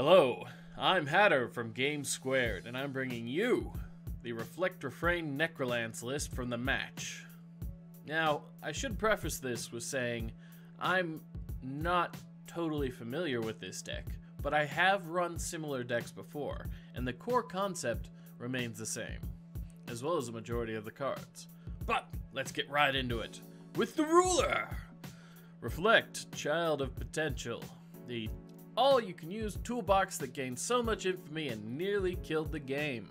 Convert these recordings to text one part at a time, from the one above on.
Hello, I'm Hatter from Games Squared, and I'm bringing you the Refrain Necrolance list from the match. Now, I should preface this with saying I'm not totally familiar with this deck, but I have run similar decks before, and the core concept remains the same, as well as the majority of the cards. But let's get right into it with the ruler! Reflect, Child of Potential, the all-you-can-use toolbox that gained so much infamy and nearly killed the game.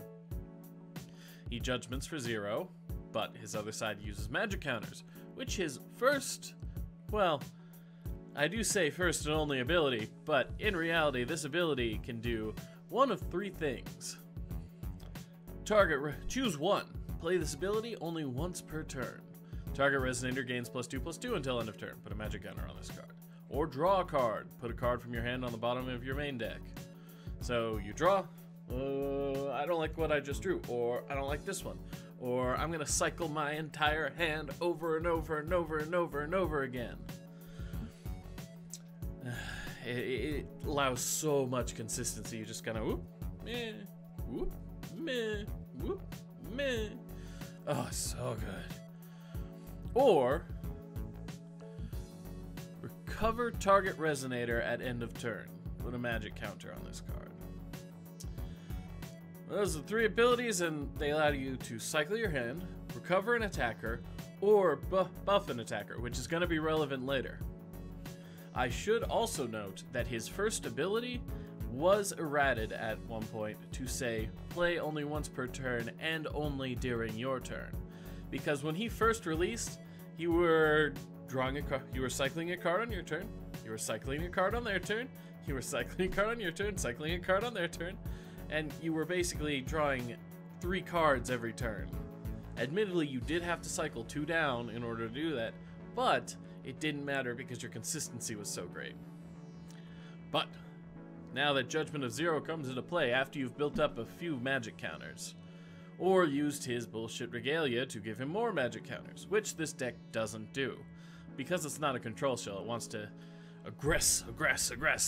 He judgments for 0, but his other side uses magic counters, which his first, well, I do say first and only ability, but in reality this ability can do one of 3 things. Choose one. Play this ability only once per turn. Target Resonator gains +2/+2 until end of turn. Put a magic counter on this card. Or draw a card. Put a card from your hand on the bottom of your main deck. So you draw. I don't like what I just drew. Or I don't like this one. Or I'm going to cycle my entire hand over and over and over and over and over again. It allows so much consistency. You just kind of whoop, meh, whoop, meh, whoop, meh. Oh, so good. Or recover target Resonator at end of turn. Put a magic counter on this card. Those are the 3 abilities, and they allow you to cycle your hand, recover an attacker, or buff an attacker, which is going to be relevant later. I should also note that his first ability was errated at one point to say play only once per turn and only during your turn. Because when he first released, you were drawing a card, you were cycling a card on your turn, you were cycling a card on their turn, you were cycling a card on your turn, cycling a card on their turn, and you were basically drawing 3 cards every turn. Admittedly, you did have to cycle 2 down in order to do that, but it didn't matter because your consistency was so great. But now that Judgment of 0 comes into play after you've built up a few magic counters, or used his bullshit regalia to give him more magic counters, which this deck doesn't do. Because it's not a control shell, it wants to aggress.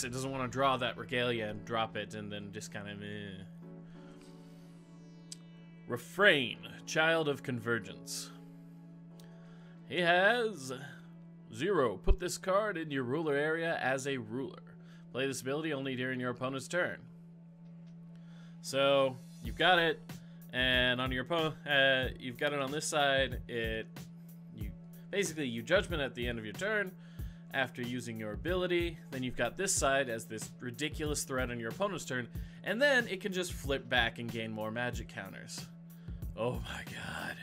It doesn't want to draw that regalia and drop it and then just kind of Refrain, Child of Convergence. He has 0. Put this card in your ruler area as a ruler. Play this ability only during your opponent's turn. So, you've got it, and on your opponent, you've got it on this side. Basically, you judgment at the end of your turn after using your ability. Then you've got this side as this ridiculous threat on your opponent's turn, and then it can just flip back and gain more magic counters. Oh my god.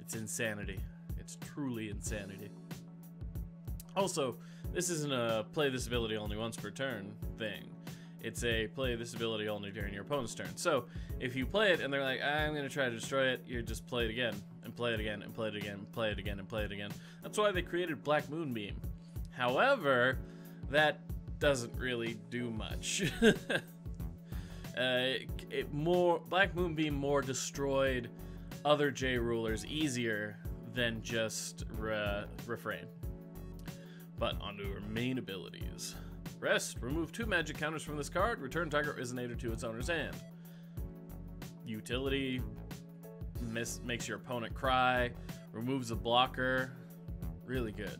It's insanity. It's truly insanity. Also, this isn't a play this ability only once per turn thing. It's a play this ability only during your opponent's turn. So, if you play it and they're like, I'm going to try to destroy it, you just play it again, and play it again, and play it again, and play it again, and play it again. That's why they created Black Moonbeam. However, that doesn't really do much. Black Moonbeam more destroyed other J rulers easier than just Refrain. But onto her main abilities. Rest, remove 2 magic counters from this card, return target Resonator to its owner's hand. Utility, makes your opponent cry, removes a blocker, really good.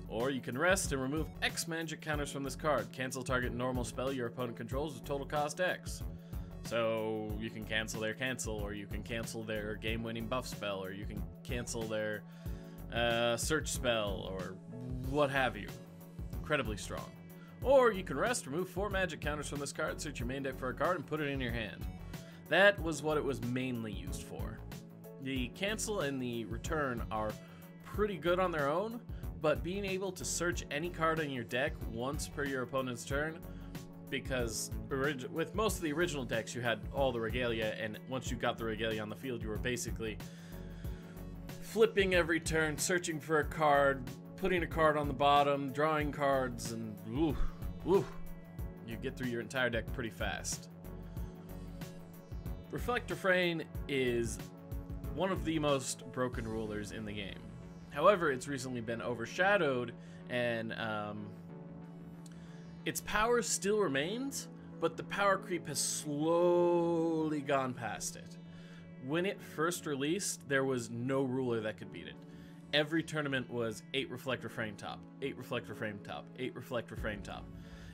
Or you can rest and remove X magic counters from this card. Cancel target normal spell your opponent controls with total cost X. So you can cancel their cancel, or you can cancel their game-winning buff spell, or you can cancel their search spell, or what have you. Incredibly strong. Or you can rest, remove 4 magic counters from this card, search your main deck for a card, and put it in your hand. That was what it was mainly used for. The cancel and the return are pretty good on their own, but being able to search any card in your deck once per your opponent's turn, because with most of the original decks you had all the regalia, and once you got the regalia on the field you were basically flipping every turn, searching for a card, putting a card on the bottom, drawing cards, and you get through your entire deck pretty fast. Refrain is one of the most broken rulers in the game. However, it's recently been overshadowed, and its power still remains, but the power creep has slowly gone past it. When it first released, there was no ruler that could beat it. Every tournament was 8 Reflect Refrain top, 8 Reflect Refrain top, 8 Reflect Refrain top.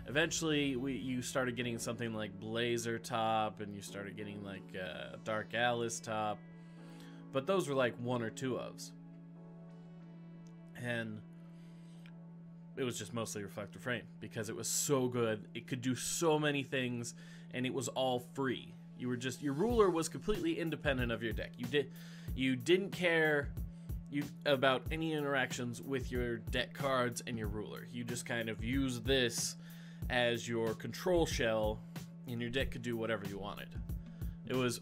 Eventually, you started getting something like Blazer top, and you started getting like Dark Alice top, but those were like 1 or 2 ofs. And it was just mostly Reflect Refrain because it was so good. It could do so many things, and it was all free. You were just, your ruler was completely independent of your deck. You didn't care about any interactions with your deck cards and your ruler. You just kind of used this as your control shell, and your deck could do whatever you wanted. It was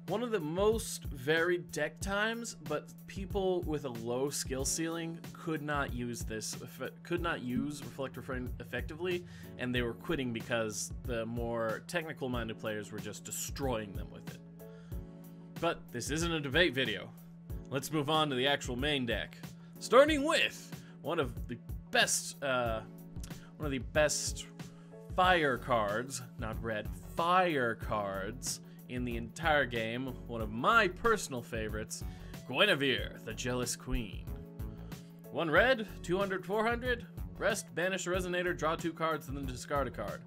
one of the most varied deck times, but people with a low skill ceiling could not use Reflect Refrain effectively, and they were quitting because the more technical minded players were just destroying them with it. But this isn't a debate video. Let's move on to the actual main deck, starting with one of the best fire cards, not red, fire cards in the entire game. One of my personal favorites, Guinevere, the Jealous Queen. 1 red, 200, 400, rest, banish a Resonator, draw 2 cards, and then discard a card.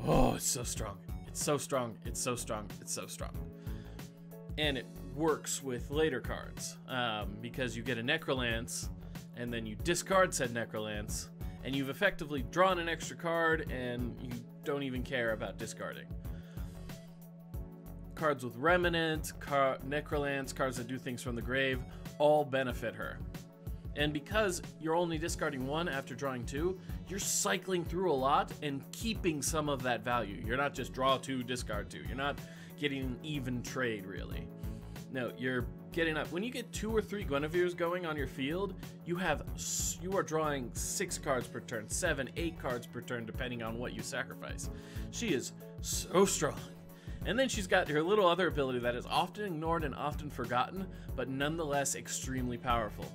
Oh, it's so strong. It's so strong. It's so strong. It's so strong. And it works with later cards because you get a Necrolance, and then you discard said Necrolance, and you've effectively drawn an extra card, and you don't even care about discarding. Cards with Remnant, Necrolance, cards that do things from the grave, all benefit her. And because you're only discarding 1 after drawing 2, you're cycling through a lot and keeping some of that value. You're not just draw 2, discard 2. You're not getting an even trade, really. No, you're getting up. When you get 2 or 3 Guineveres going on your field, you are drawing 6 cards per turn, 7, 8 cards per turn, depending on what you sacrifice. She is so strong. And then she's got her little other ability that is often ignored and often forgotten, but nonetheless extremely powerful.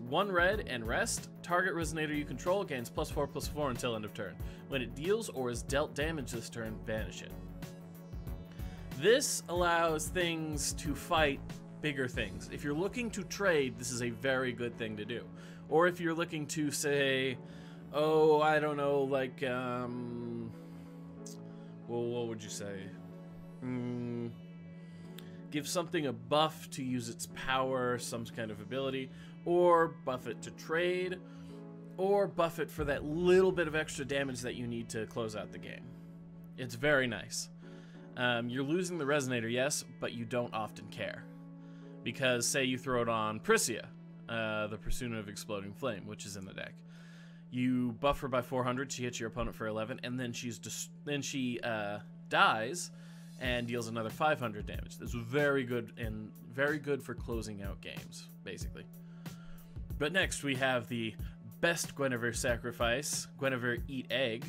1 red and rest, target Resonator you control gains +4/+4 until end of turn. When it deals or is dealt damage this turn, banish it. This allows things to fight bigger things. If you're looking to trade, this is a very good thing to do. Or if you're looking to say, oh, I don't know, like, well, what would you say? Give something a buff to use its power, some kind of ability, or buff it to trade, or buff it for that little bit of extra damage that you need to close out the game. It's very nice. You're losing the Resonator, yes, but you don't often care. Because, say you throw it on Priscia, the Pursuit of Exploding Flame, which is in the deck. You buff her by 400, she hits your opponent for 11, and then she dies and deals another 500 damage. This is very good, and very good for closing out games, basically. But next we have the best Guinevere sacrifice, Guinevere Eat Egg,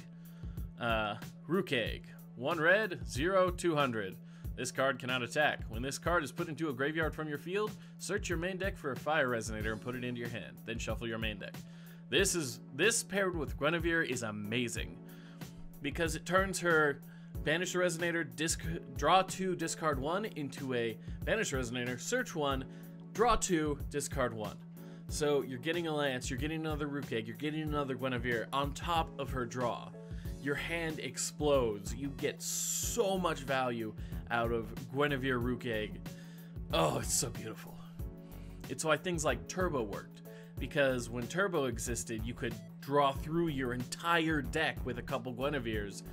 Rook Egg. 1 red, 0, 200. This card cannot attack. When this card is put into a graveyard from your field, search your main deck for a fire Resonator and put it into your hand. Then shuffle your main deck. This paired with Guinevere is amazing because it turns her Banish a Resonator, draw 2, discard 1 into a Banish a Resonator, search 1, draw 2, discard 1. So you're getting a Lance, you're getting another Rook Egg, you're getting another Guinevere on top of her draw. Your hand explodes. You get so much value out of Guinevere Rook Egg. Oh, it's so beautiful. It's why things like Turbo worked. Because when Turbo existed, you could draw through your entire deck with a couple Guineveres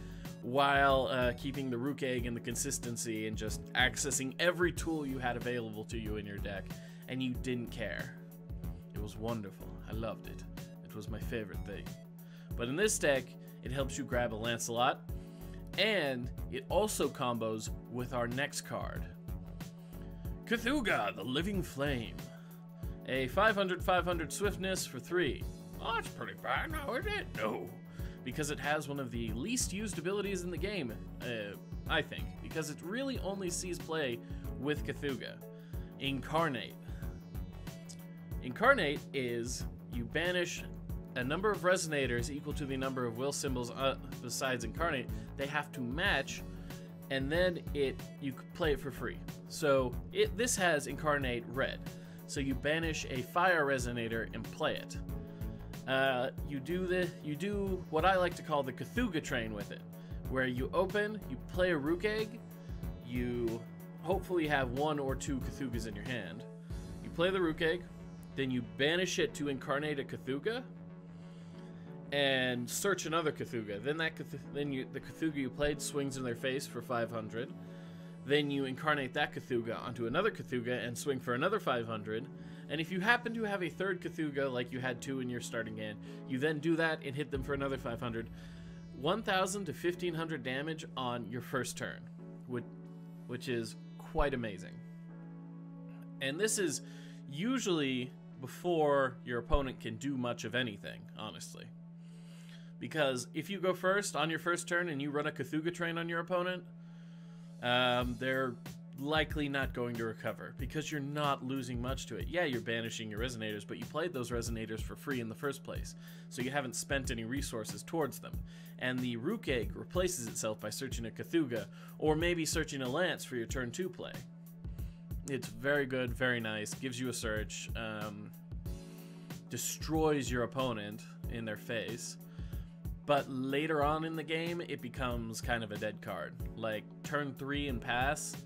while keeping the Rook Egg and the consistency and just accessing every tool you had available to you in your deck. And you didn't care. It was wonderful. I loved it. It was my favorite thing. But in this deck, it helps you grab a Lancelot, and it also combos with our next card. Cthulhu, the Living Flame. A 500/500 swiftness for 3. Oh, that's pretty bad now, isn't it? No. Because it has one of the least used abilities in the game, I think. Because it really only sees play with Cthulhu. Incarnate. Incarnate is you banish a number of resonators equal to the number of will symbols besides incarnate, they have to match, and then you could play it for free. So this has incarnate red, so you banish a fire resonator and play it. You do what I like to call the Cthulhu train with it, where you open, you play a rook egg, you hopefully have 1 or 2 Cthulhus in your hand. You play the rook egg, then you banish it to incarnate a Cthulhu, and search another Cthulhu. Then the Cthulhu you played swings in their face for 500. Then you incarnate that Cthulhu onto another Cthulhu and swing for another 500. And if you happen to have a third Cthulhu, like you had 2 in your starting hand, you then do that and hit them for another 500. 1,000 to 1,500 damage on your first turn, which is quite amazing. And this is usually before your opponent can do much of anything, honestly. Because if you go first on your first turn and you run a Cthulhu train on your opponent, they're likely not going to recover because you're not losing much to it. Yeah, you're banishing your resonators, but you played those resonators for free in the first place, so you haven't spent any resources towards them. And the rook egg replaces itself by searching a Cthulhu, or maybe searching a lance for your turn 2 play. It's very good, very nice, gives you a search, destroys your opponent in their face. But later on in the game, it becomes kind of a dead card. Like, turn 3 and pass,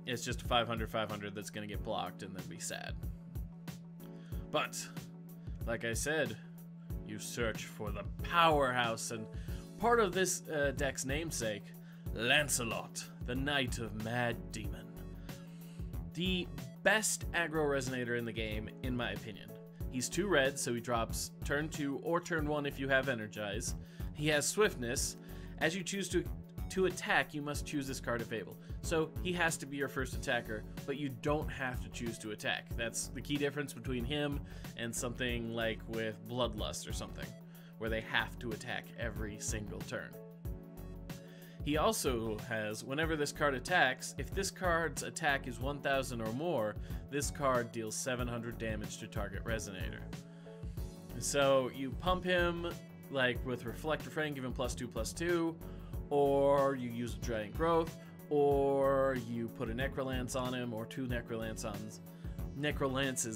it's just a 500-500 that's going to get blocked and then be sad. But, like I said, you search for the powerhouse, and part of this deck's namesake, Lancelot, the Knight of Mad Demon. The best aggro resonator in the game, in my opinion. He's 2 red, so he drops turn 2 or turn 1 if you have Energize. He has Swiftness. As you choose to attack, you must choose this card if able. So he has to be your first attacker, but you don't have to choose to attack. That's the key difference between him and something like with Bloodlust or something, where they have to attack every single turn. He also has, whenever this card attacks, if this card's attack is 1,000 or more, this card deals 700 damage to target resonator. So you pump him, like with Reflect Refrain, give him +2/+2, or you use Giant Growth, or you put a Necrolance on him, or 2 Necrolances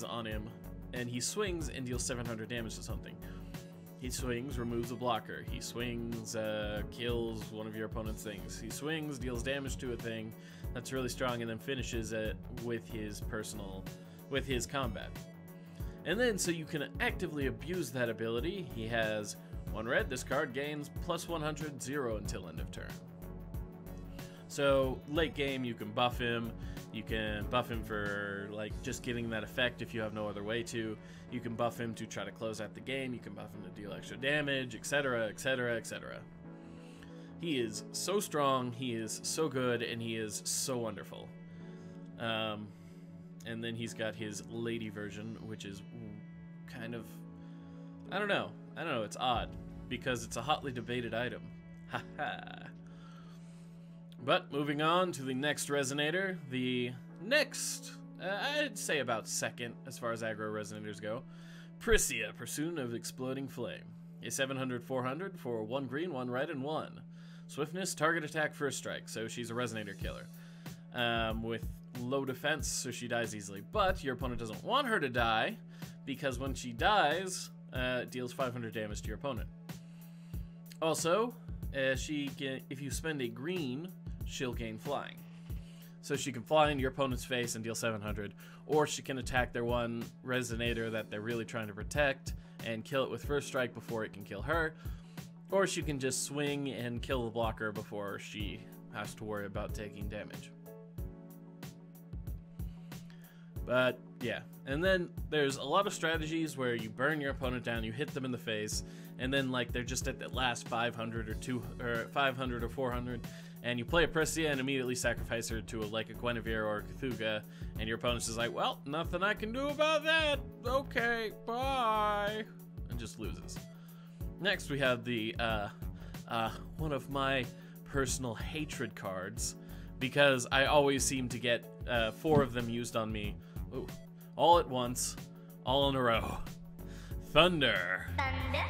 on him, and he swings and deals 700 damage to something. He swings, removes a blocker. He swings, kills one of your opponent's things. He swings, deals damage to a thing that's really strong, and then finishes it with his combat. And then, so you can actively abuse that ability, he has 1 red. This card gains +100, 0 until end of turn. So, late game, you can buff him. You can buff him for, like, just getting that effect if you have no other way to. You can buff him to try to close out the game. You can buff him to deal extra damage, etc., etc., etc. He is so strong, he is so good, and he is so wonderful. And then he's got his lady version, which is kind of, I don't know, it's odd, because it's a hotly debated item. Haha. But moving on to the next resonator, the next, I'd say about second as far as aggro resonators go, Priscia, Pursuit of Exploding Flame. A 700-400 for 1 green, 1 red, and 1. Swiftness, target attack, first strike, so she's a resonator killer. With low defense, so she dies easily. But your opponent doesn't want her to die, because when she dies, it deals 500 damage to your opponent. Also, if you spend a green, she'll gain flying. So she can fly into your opponent's face and deal 700, or she can attack their one resonator that they're really trying to protect and kill it with first strike before it can kill her, or she can just swing and kill the blocker before she has to worry about taking damage. But yeah, and then there's a lot of strategies where you burn your opponent down, you hit them in the face, and then like they're just at that last 500 or 500 or 400, and you play a Priscia and immediately sacrifice her to like a Guinevere or a Cthulhu, and your opponent's just like, well, nothing I can do about that. Okay, bye, and just loses. Next we have the one of my personal hatred cards, because I always seem to get 4 of them used on me. Ooh, all at once, all in a row. Thunder. Thunder.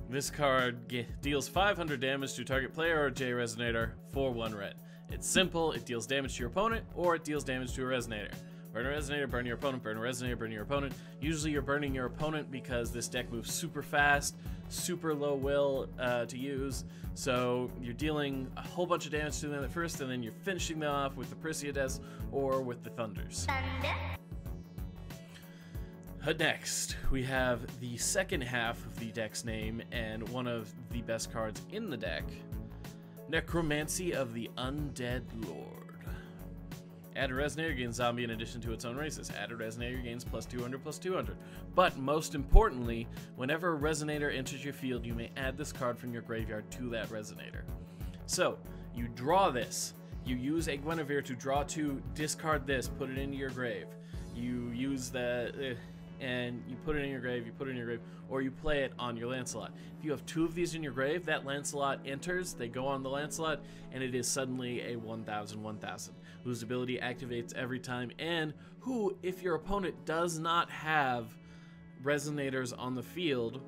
This card deals 500 damage to target player or J Resonator for 1 red. It's simple, it deals damage to your opponent, or it deals damage to a Resonator. Burn a Resonator, burn your opponent, burn a Resonator, burn your opponent. Usually you're burning your opponent because this deck moves super fast, super low will to use, so you're dealing a whole bunch of damage to them at first, and then you're finishing them off with the Prisiades or with the Thunders. Thunder. Next, we have the second half of the deck's name and one of the best cards in the deck, Necromancy of the Undead Lord. Add a Resonator, gains zombie in addition to its own races. Add a Resonator, gains plus 200/+200. But most importantly, whenever a Resonator enters your field, you may add this card from your graveyard to that Resonator. So, you draw this. You use a Guinevere to draw 2, discard this, put it into your grave. You use the... and you put it in your grave, you put it in your grave, or you play it on your Lancelot. If you have 2 of these in your grave, that Lancelot enters, they go on the Lancelot, and it is suddenly a 1000/1000, whose ability activates every time, and who, if your opponent does not have Resonators on the field,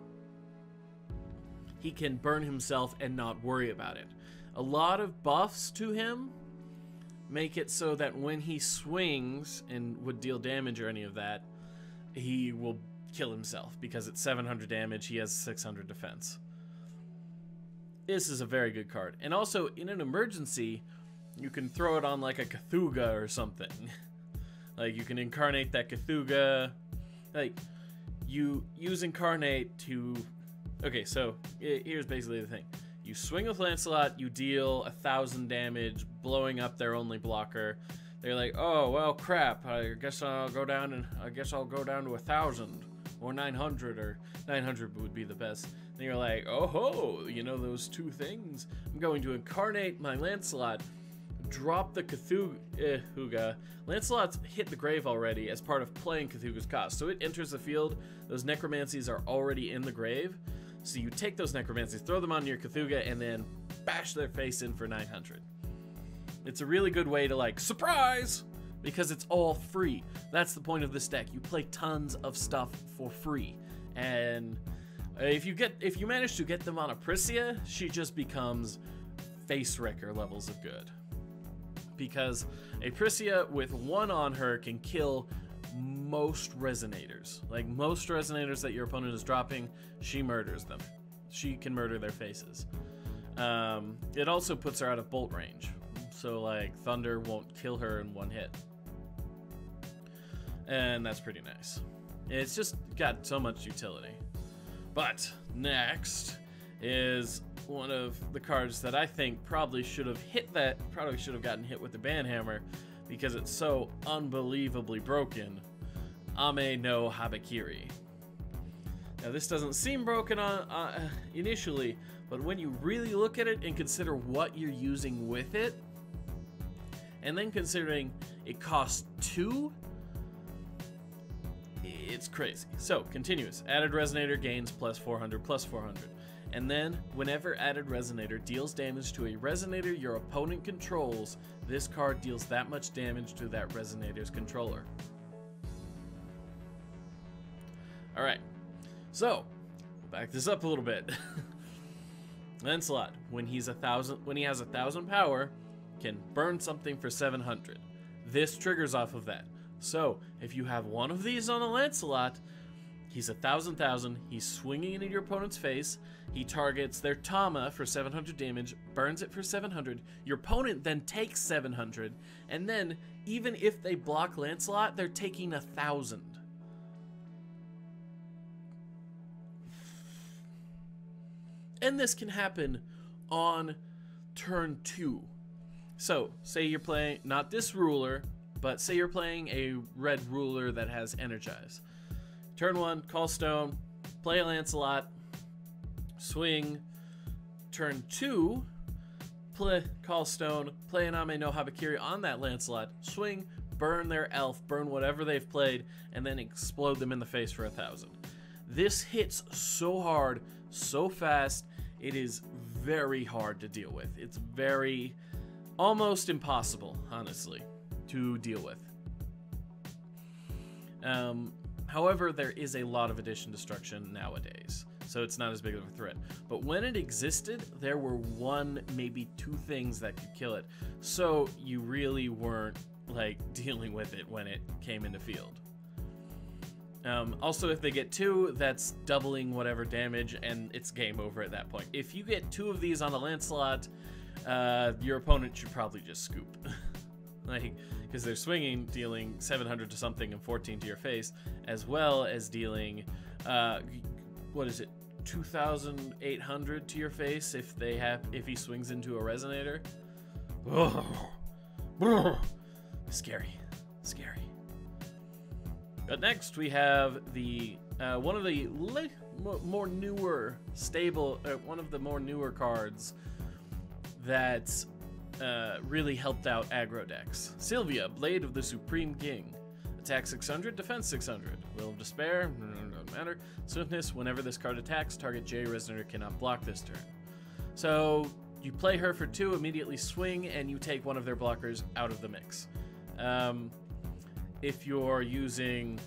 he can burn himself and not worry about it. A lot of buffs to him make it so that when he swings and would deal damage or any of that, he will kill himself because it's 700 damage, he has 600 defense. This is a very good card. And also, in an emergency, you can throw it on like a Cthulhu or something. Like, you can incarnate that Cthulhu. Like, you use incarnate to... Okay, so here's basically the thing. You swing with Lancelot, you deal 1000 damage, blowing up their only blocker. They're like, oh, well, crap, I guess I'll go down to 1,000 or 900, or 900 would be the best. And you're like, oh ho, you know those 2 things? I'm going to incarnate my Lancelot, drop the Cthulhu. Lancelot's hit the grave already as part of playing Cthulhu's cost, so it enters the field. Those Necromancies are already in the grave, so you take those Necromancies, throw them on your Cthulhu, and then bash their face in for 900. It's a really good way to, like, surprise, because it's all free. That's the point of this deck. You play tons of stuff for free, and if you manage to get them on a Prisia, she just becomes face wrecker levels of good, because a Prisia with 1 on her can kill most Resonators. Like, most Resonators that your opponent is dropping, she murders them. She can murder their faces. It also puts her out of bolt range. So, like, Thunder won't kill her in 1 hit. And that's pretty nice. It's just got so much utility. But next is one of the cards that I think probably should have gotten hit with the Banhammer because it's so unbelievably broken. Ame no Habakiri. Now, this doesn't seem broken initially, but when you really look at it and consider what you're using with it, and then considering it costs 2, it's crazy. So, continuous. Added Resonator gains plus 400/+400. And then, whenever added Resonator deals damage to a Resonator your opponent controls, this card deals that much damage to that Resonator's controller. Alright, so, back this up a little bit. Lancelot, when he has 1,000 power, can burn something for 700. This triggers off of that. So, if you have 1 of these on a Lancelot, he's 1,000,000, he's swinging into your opponent's face, he targets their Tama for 700 damage, burns it for 700, your opponent then takes 700, and then, even if they block Lancelot, they're taking 1,000. And this can happen on turn 2. So, say you're playing, not this ruler, but say you're playing a red ruler that has Energize. Turn 1, call Stone, play a Lancelot, swing. Turn 2, call Stone, play an Ame no Habakiri on that Lancelot, swing, burn their elf, burn whatever they've played, and then explode them in the face for 1,000. This hits so hard, so fast, it is very hard to deal with. It's almost impossible, honestly, to deal with. However, there is a lot of addition destruction nowadays, so it's not as big of a threat. But when it existed, there were one, maybe two things that could kill it, so you really weren't like dealing with it when it came into field. Also, if they get two, that's doubling whatever damage, and it's game over at that point. If you get two of these on a Lancelot, your opponent should probably just scoop. Like, because they're swinging, dealing 700 to something and 14 to your face, as well as dealing, what is it, 2,800 to your face if he swings into a resonator. Scary, scary. But next we have the one of the more newer one of the more newer cards that really helped out aggro decks. Sylvia, Blade of the Supreme King. Attack 600, defense 600. Will of Despair, doesn't matter. Swiftness, whenever this card attacks, target J resonator cannot block this turn. So you play her for 2, immediately swing, and you take one of their blockers out of the mix. If you're using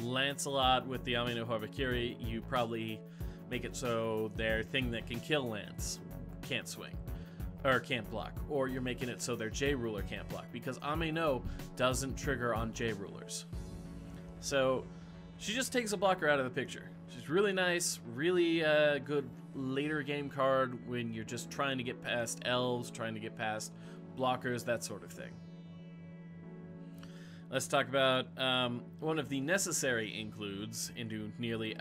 Lancelot with the Ame no Habakiri, you probably make it so their thing that can kill Lance can't swing, or can't block. Or you're making it so their J-Ruler can't block, because Ame no doesn't trigger on J-Rulers. So she just takes a blocker out of the picture. She's really nice, really good later game card when you're just trying to get past elves, trying to get past blockers, that sort of thing. Let's talk about one of the necessary includes into nearly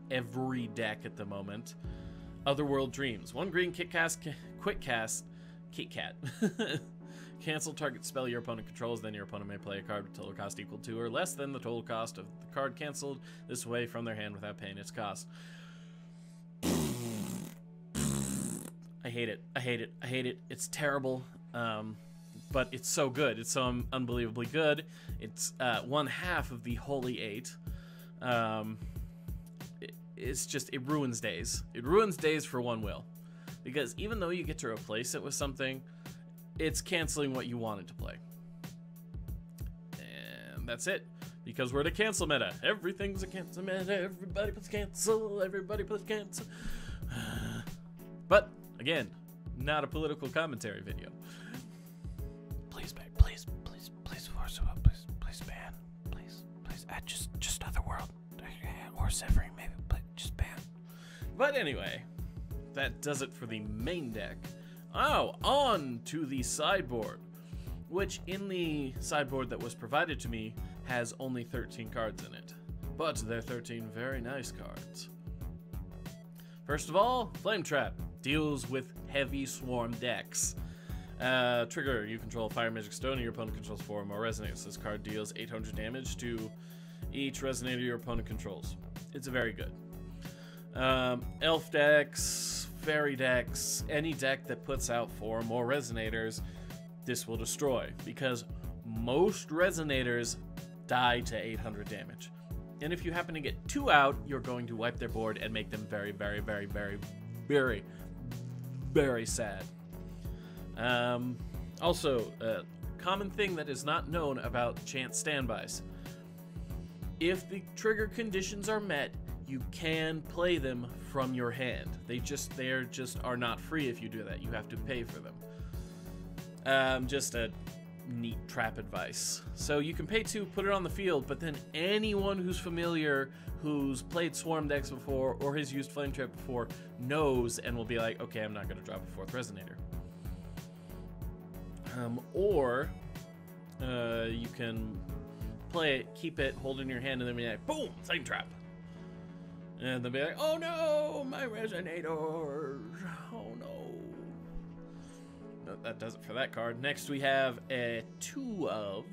every deck at the moment. Otherworld Dreams. 1 green quick cast, Kit Kat. Cancel target spell your opponent controls, then your opponent may play a card with total cost equal to or less than the total cost of the card canceled this way from their hand without paying its cost. I hate it. I hate it. I hate it. It's terrible. But it's so good. It's so unbelievably good. It's 1/2 of the Holy 8. It's just, it ruins days. It ruins days for one will. Because even though you get to replace it with something, it's canceling what you wanted to play. And that's it. Because we're at a cancel meta. Everything's a cancel meta. Everybody puts cancel. Everybody puts cancel. But, again, not a political commentary video. Please ban. Please force up. Please ban. Please add just Otherworld. Or Severing, maybe, but just ban. But anyway, that does it for the main deck. Oh, on to the sideboard, which in the sideboard that was provided to me has only 13 cards in it. But they're 13 very nice cards. First of all, Flame Trap deals with heavy swarm decks. Trigger, you control Fire Magic Stone and your opponent controls 4 or more resonators. This card deals 800 damage to each resonator your opponent controls. It's very good. Elf decks, fairy decks, any deck that puts out 4 or more resonators, this will destroy, because most resonators die to 800 damage. And if you happen to get 2 out, you're going to wipe their board and make them very, very, very, very, very, very sad. Also, a common thing that is not known about chance standbys. If the trigger conditions are met, you can play them from your hand. They just are not free if you do that. You have to pay for them. Just a neat trap advice. So you can pay 2, put it on the field, but then anyone who's familiar, who's played Swarm decks before, or has used Flame Trap before, knows and will be like, okay, I'm not going to drop a 4th Resonator. Or you can play it, keep it, hold it in your hand, and then be like, boom, Flame Trap. And they'll be like, oh no, my Resonator. Oh no. No, that does it for that card. Next we have a 2 of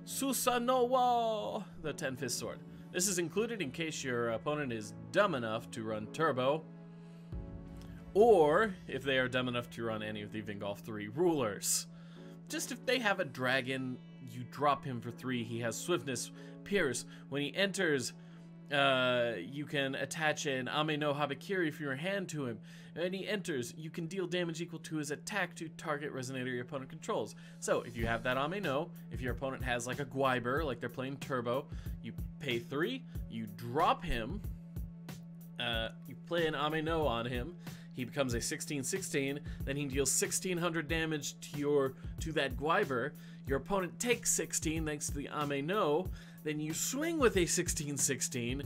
Susanoo, the 10-Fist Sword. This is included in case your opponent is dumb enough to run Turbo, or if they are dumb enough to run any of the Vingolf 3 rulers. Just if they have a dragon, you drop him for 3. He has Swiftness, Pierce. When he enters, you can attach an Ame no Habakiri from your hand to him. When he enters, you can deal damage equal to his attack to target resonator your opponent controls. So if you have that Ame no, if your opponent has like a Gwyber, like they're playing Turbo, you pay 3, you drop him, you play an Ame no on him, he becomes a 16/16, then he deals 1600 damage to that Gwyver. Your opponent takes 16 thanks to the Ame no, then you swing with a 16/16.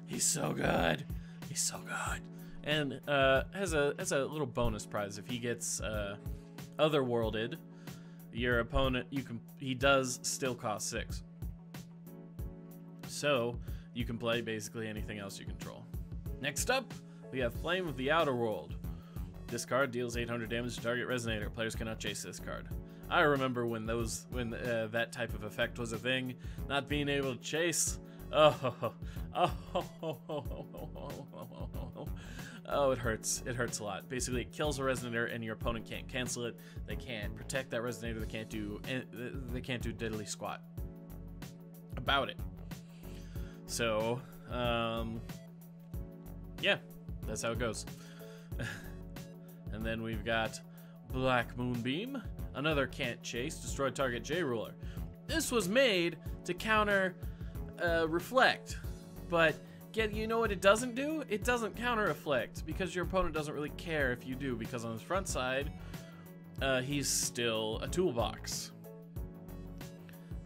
He's so good. He's so good. And has a little bonus prize. If he gets otherworlded, your opponent, he does still cost 6. So you can play basically anything else you control. Next up, we have Flame of the Outer World. This card deals 800 damage to target resonator. Players cannot chase this card. I remember when that type of effect was a thing. Not being able to chase. Oh, it hurts. It hurts a lot. Basically, it kills a resonator, and your opponent can't cancel it. They can't protect that resonator. They can't do diddly squat about it. So, yeah, that's how it goes. And then we've got Black Moonbeam, another can't chase, destroy target J-Ruler. This was made to counter Reflect, but you know what it doesn't do? It doesn't counter Reflect, because your opponent doesn't really care if you do, because on his front side, he's still a toolbox.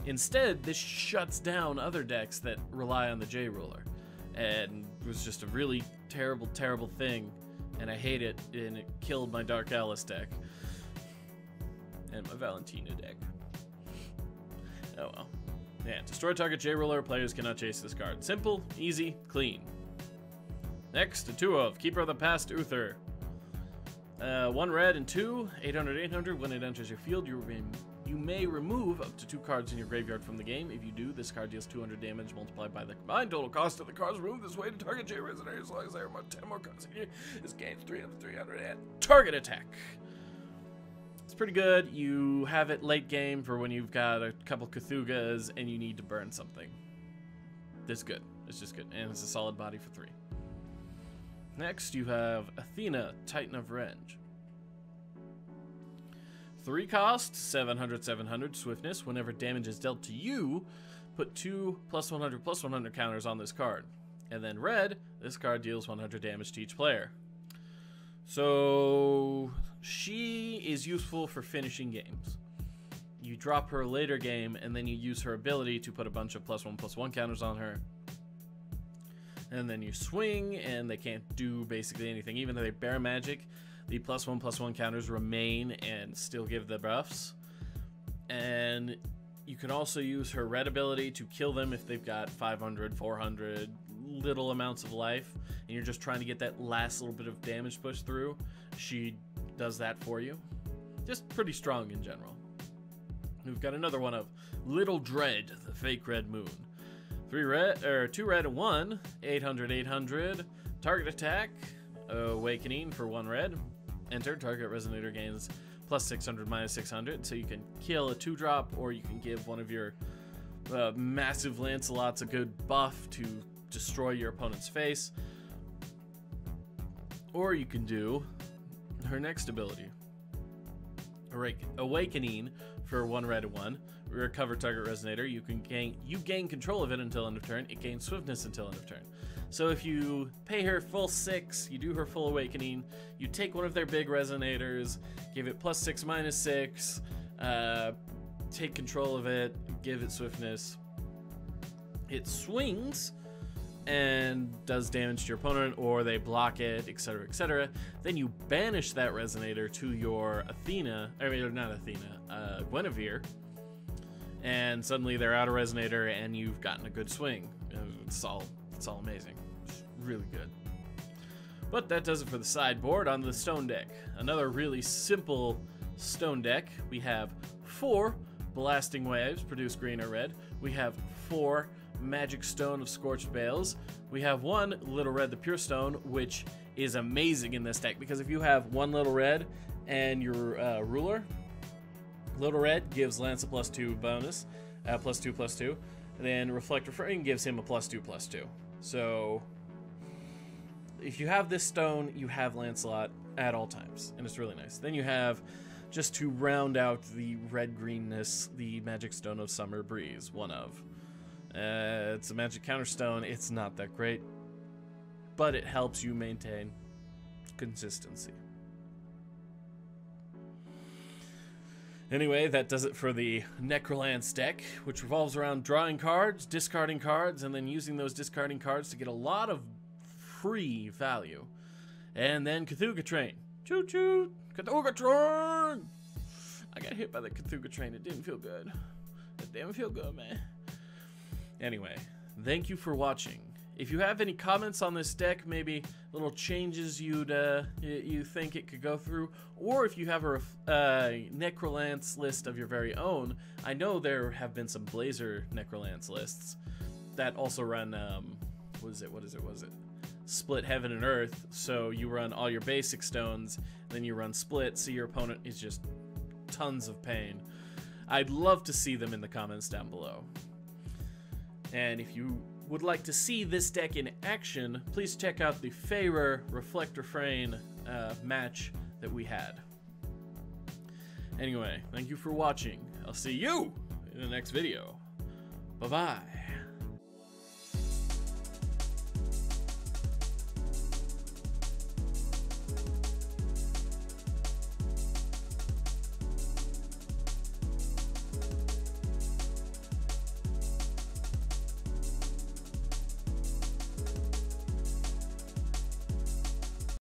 Instead, this shuts down other decks that rely on the J-Ruler, and it was just a really terrible, terrible thing, and I hate it, and it killed my Dark Alice deck, and my Valentina deck. Oh well. Yeah, destroy target J-Ruler, players cannot chase this card. Simple, easy, clean. Next, a 2 of Keeper of the Past Uther. 1 red and 2, 800/800. When it enters your field, you may remove up to 2 cards in your graveyard from the game. If you do, this card deals 200 damage multiplied by the combined total cost of the cards removed this way to target J-Resonator as long as there are 10 more cards in here. This gains 300 and target attack. It's pretty good. You have it late game for when you've got a couple Cthulhu's and you need to burn something. This good. It's just good. And it's a solid body for 3. Next, you have Athena, Titan of Revenge. 3 cost, 700/700 swiftness. Whenever damage is dealt to you, put 2 +100/+100 counters on this card. And then red, this card deals 100 damage to each player. So she is useful for finishing games. You drop her later game, and then you use her ability to put a bunch of +1/+1 counters on her. And then you swing, and they can't do basically anything. Even though they bear magic, the +1/+1 counters remain and still give the buffs. And you can also use her red ability to kill them if they've got 500, 400, little amounts of life, and you're just trying to get that last little bit of damage pushed through. She does that for you. Just pretty strong in general. We've got another one of Little Dread, the Fake Red Moon. 2 red and 1, 800/800. Target attack, Awakening for 1 red. Enter, target resonator gains +600 -600, so you can kill a 2-drop, or you can give one of your massive Lancelots a good buff to destroy your opponent's face. Or you can do her next ability, Awakening for 1 red and 1. Recover target resonator. You gain control of it until end of turn. It gains swiftness until end of turn. So if you pay her full 6, you do her full Awakening, you take one of their big resonators, give it +6 -6, take control of it, give it swiftness. It swings and does damage to your opponent, or they block it, etc., etc. Then you banish that resonator to your Guinevere, and suddenly they're out of resonator, and you've gotten a good swing. It's all amazing. It's really good. But that does it for the sideboard. On the stone deck, another really simple stone deck. We have 4 Blasting Waves, produce green or red. We have 4 Magic Stone of Scorched Bales. We have 1 Little Red, the Pure Stone, which is amazing in this deck, because if you have 1 Little Red and your ruler, Little Red gives Lance a +2 bonus, +2/+2, and then Reflect Refrain gives him a +2/+2. So if you have this stone, you have Lancelot at all times, and it's really nice. Then you have just to round out the red-greenness, the Magic Stone of Summer Breeze, one of. It's a magic counterstone. It's not that great, but it helps you maintain consistency. Anyway, that does it for the Necrolance deck, which revolves around drawing cards, discarding cards, and then using those discarding cards to get a lot of free value. And then Cthulhu Train. Choo-choo! Cthulhu Train! I got hit by the Cthulhu Train. It didn't feel good. It didn't feel good, man. Anyway, thank you for watching. If you have any comments on this deck, maybe little changes you think it could go through, or if you have a Necrolance list of your very own, I know there have been some Blazer Necrolance lists that also run, what is it? Split Heaven and Earth, so you run all your basic stones, then you run Split, so your opponent is just tons of pain. I'd love to see them in the comments down below. And if you would like to see this deck in action, please check out the Feyre Reflect Refrain match that we had. Anyway, thank you for watching. I'll see you in the next video. Bye-bye.